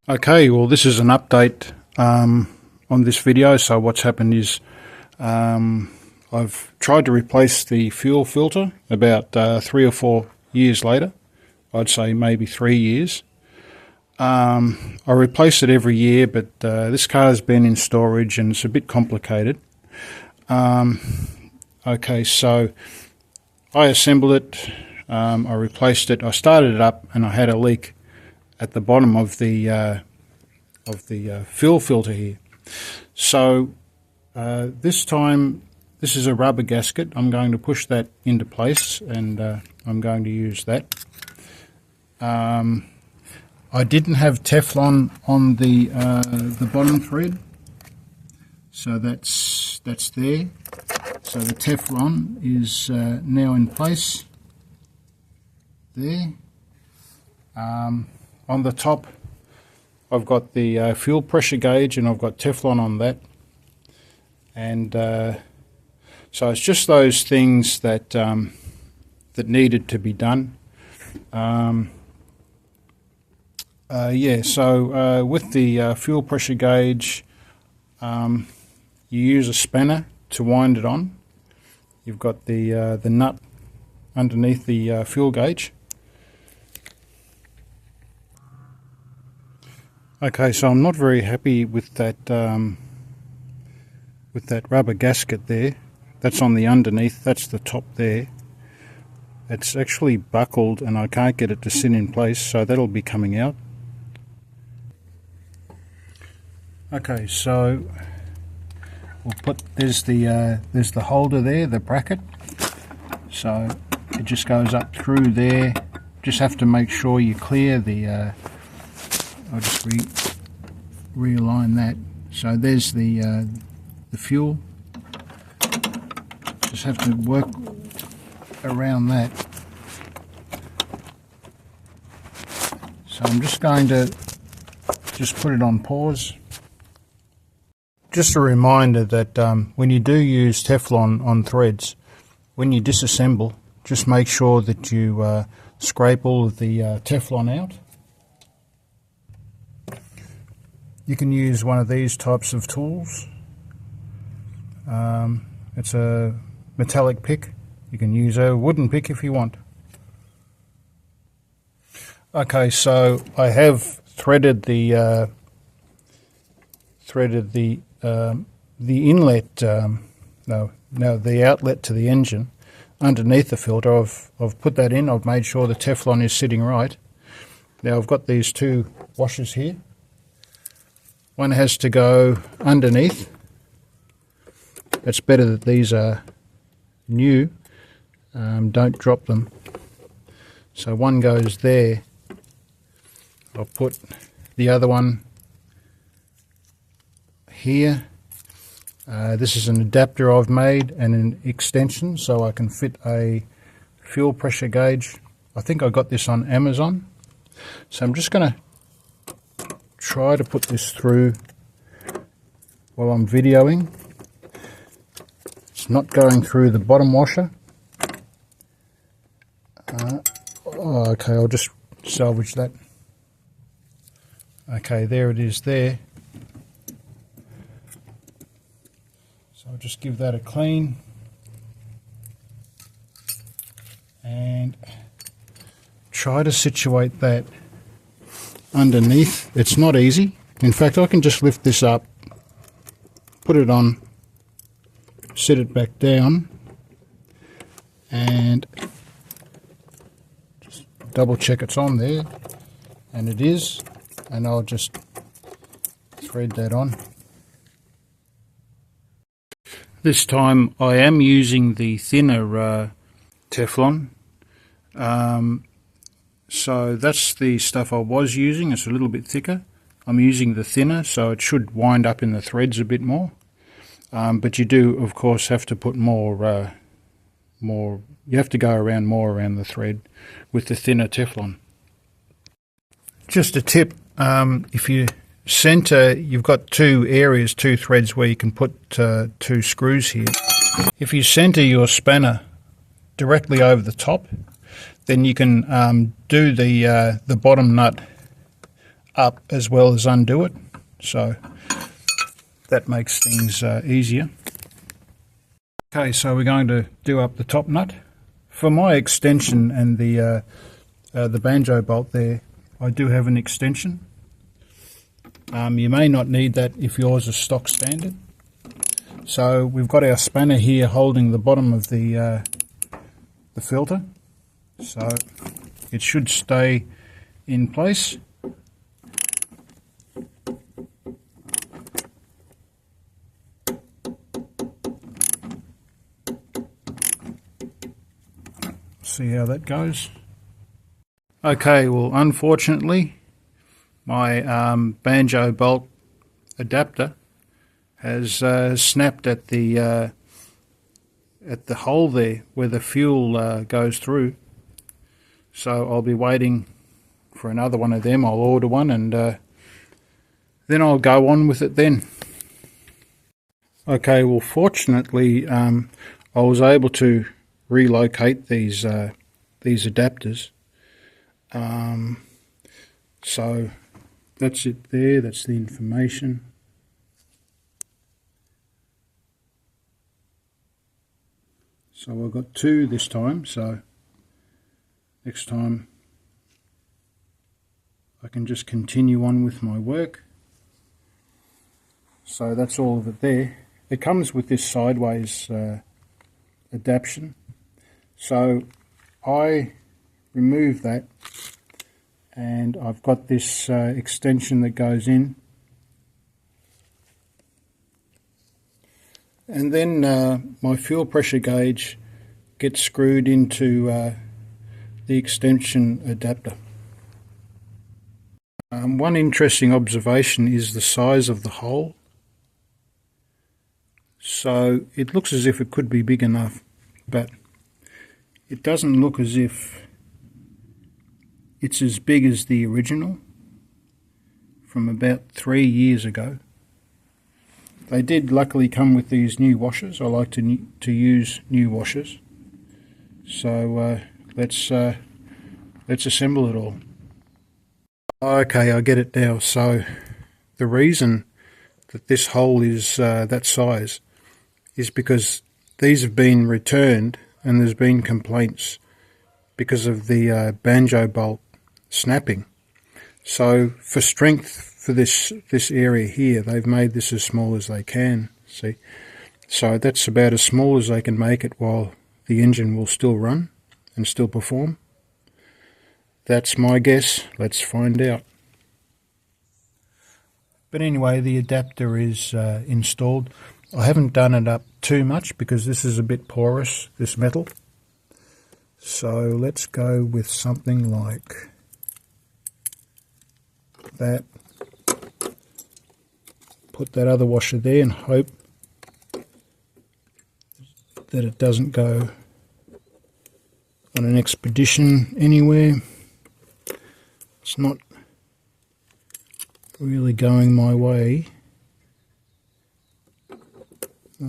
Okay, well this is an update on this video. So what's happened is I've tried to replace the fuel filter about 3 or 4 years later. I'd say maybe 3 years. I replace it every year, but this car's been in storage and it's a bit complicated. Okay, so I assembled it, I replaced it, I started it up and I had a leak at the bottom of the fuel filter here. So this time, this is a rubber gasket. I'm going to push that into place and I'm going to use that. I didn't have Teflon on the bottom thread, so that's there. So the Teflon is now in place there. On the top, I've got the fuel pressure gauge, and I've got Teflon on that. And so it's just those things that that needed to be done. So with the fuel pressure gauge, you use a spanner to wind it on. You've got the nut underneath the fuel gauge. Okay, so I'm not very happy with that rubber gasket there. That's on the underneath. That's the top there. It's actually buckled, and I can't get it to sit in place, so that'll be coming out. Okay, so we'll put there's the holder there, the bracket. So it just goes up through there. Just have to make sure you clear the. I'll just realign that. So there's the fuel. Just have to work around that. So I'm just going to just put it on pause. Just a reminder that when you do use Teflon on threads, when you disassemble, just make sure that you scrape all of the Teflon out. You can use one of these types of tools. It's a metallic pick. You can use a wooden pick if you want. Okay, so I have threaded the inlet, the outlet to the engine underneath the filter. I've put that in. I've made sure the Teflon is sitting right. Now I've got these two washers here. One has to go underneath. It's better that these are new. Don't drop them. So one goes there. I'll put the other one here. This is an adapter I've made and an extension so I can fit a fuel pressure gauge. I think I got this on Amazon. So I'm just going to try to put this through while I'm videoing. It's not going through the bottom washer. Okay, I'll just salvage that. Okay, there it is there. So I'll just give that a clean and try to situate that underneath. It's not easy. In fact, I can just lift this up, put it on, set it back down, and just double check it's on there, and it is, and I'll just thread that on. This time I am using the thinner Teflon. So that's the stuff I was using. It's a little bit thicker. I'm using the thinner, so it should wind up in the threads a bit more. But you do, of course, have to put more. You have to go around more around the thread with the thinner Teflon. Just a tip: if you center, you've got two areas, two threads where you can put two screws here. If you center your spanner directly over the top, then you can do the bottom nut up as well as undo it, so that makes things easier. Okay, so we're going to do up the top nut. For my extension and the banjo bolt there, I do have an extension. You may not need that if yours is stock standard. So we've got our spanner here holding the bottom of the filter, so it should stay in place. See how that goes. Okay, well, unfortunately my banjo bolt adapter has snapped at the hole there where the fuel goes through, so I'll be waiting for another one of them. I'll order one and then I'll go on with it then. Okay, well, fortunately I was able to relocate these adapters, so that's it there, that's the information. So I've got two this time, so next time I can just continue on with my work. So that's all of it there. It comes with this sideways adaptation. So I remove that and I've got this extension that goes in. And then my fuel pressure gauge gets screwed into the extension adapter. One interesting observation is the size of the hole. So it looks as if it could be big enough, but it doesn't look as if it's as big as the original from about 3 years ago. They did luckily come with these new washers. I like to use new washers. So let's assemble it all. Okay, I get it now. So the reason that this hole is that size is because these have been returned and there's been complaints because of the banjo bolt snapping. So for strength for this area here, they've made this as small as they can, see. So that's about as small as they can make it while the engine will still run and still perform. That's my guess. Let's find out. But anyway, the adapter is installed. I haven't done it up too much because this is a bit porous, this metal. So let's go with something like that. Put that other washer there and hope that it doesn't go on an expedition anywhere. It's not really going my way.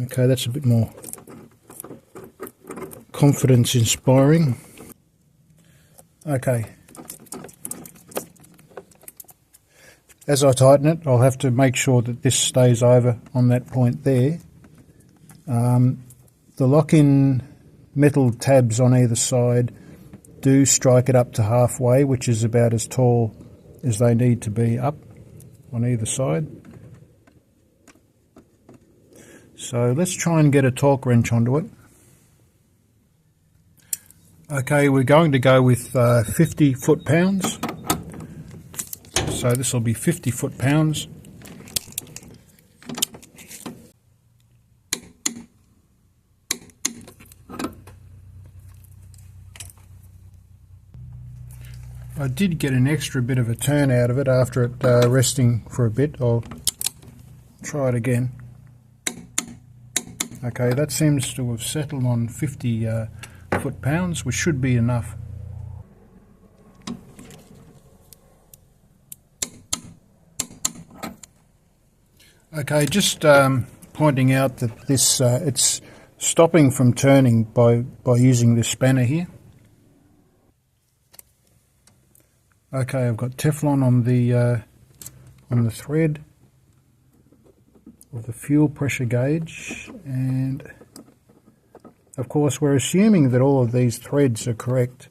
Okay, that's a bit more confidence inspiring. Okay. As I tighten it, I'll have to make sure that this stays over on that point there. The lock-in metal tabs on either side do strike it up to halfway, which is about as tall as they need to be up on either side. So let's try and get a torque wrench onto it. Okay, we're going to go with 50 foot-pounds. So this will be 50 foot-pounds. I did get an extra bit of a turn out of it after it resting for a bit. I'll try it again. Okay, that seems to have settled on 50 foot-pounds, which should be enough. Okay, just pointing out that this it's stopping from turning by using this spanner here. Okay, I've got Teflon on the on the thread of the fuel pressure gauge, and of course we're assuming that all of these threads are correct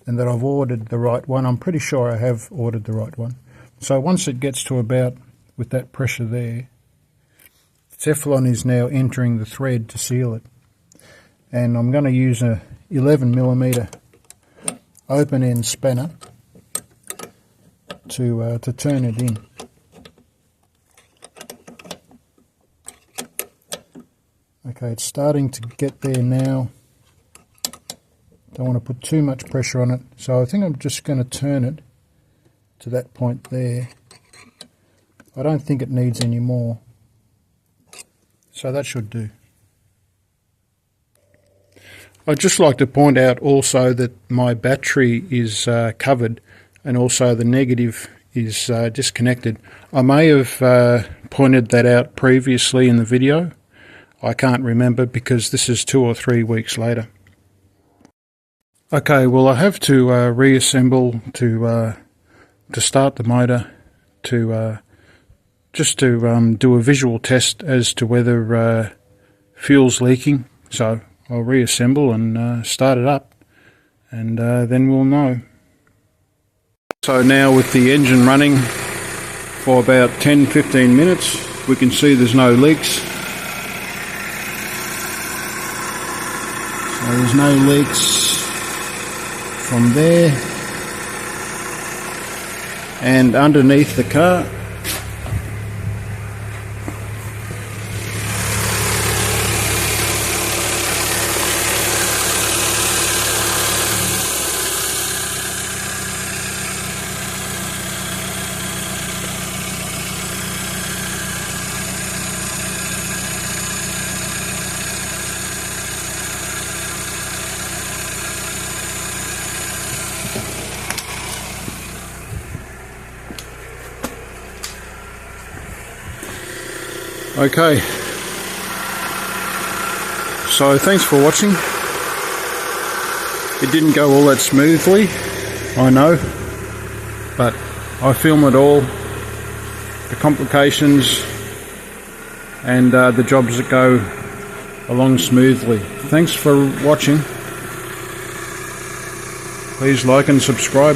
and that I've ordered the right one. I'm pretty sure I have ordered the right one. So once it gets to about with that pressure there, Teflon is now entering the thread to seal it, and I'm going to use a 11mm open end spanner to turn it in. Okay, it's starting to get there now. Don't want to put too much pressure on it, so I think I'm just going to turn it to that point there. I don't think it needs any more, so that should do. I'd just like to point out also that my battery is covered, and also the negative is disconnected. I may have pointed that out previously in the video. I can't remember because this is 2 or 3 weeks later. Okay, well I have to reassemble to start the motor, to just to do a visual test as to whether fuel's leaking. So I'll reassemble and start it up, and then we'll know. So now with the engine running for about 10-15 minutes, we can see there's no leaks. So there's no leaks from there, and underneath the car Okay, so thanks for watching. It didn't go all that smoothly, I know, but I film it all, the complications and the jobs that go along smoothly. Thanks for watching. Please like and subscribe.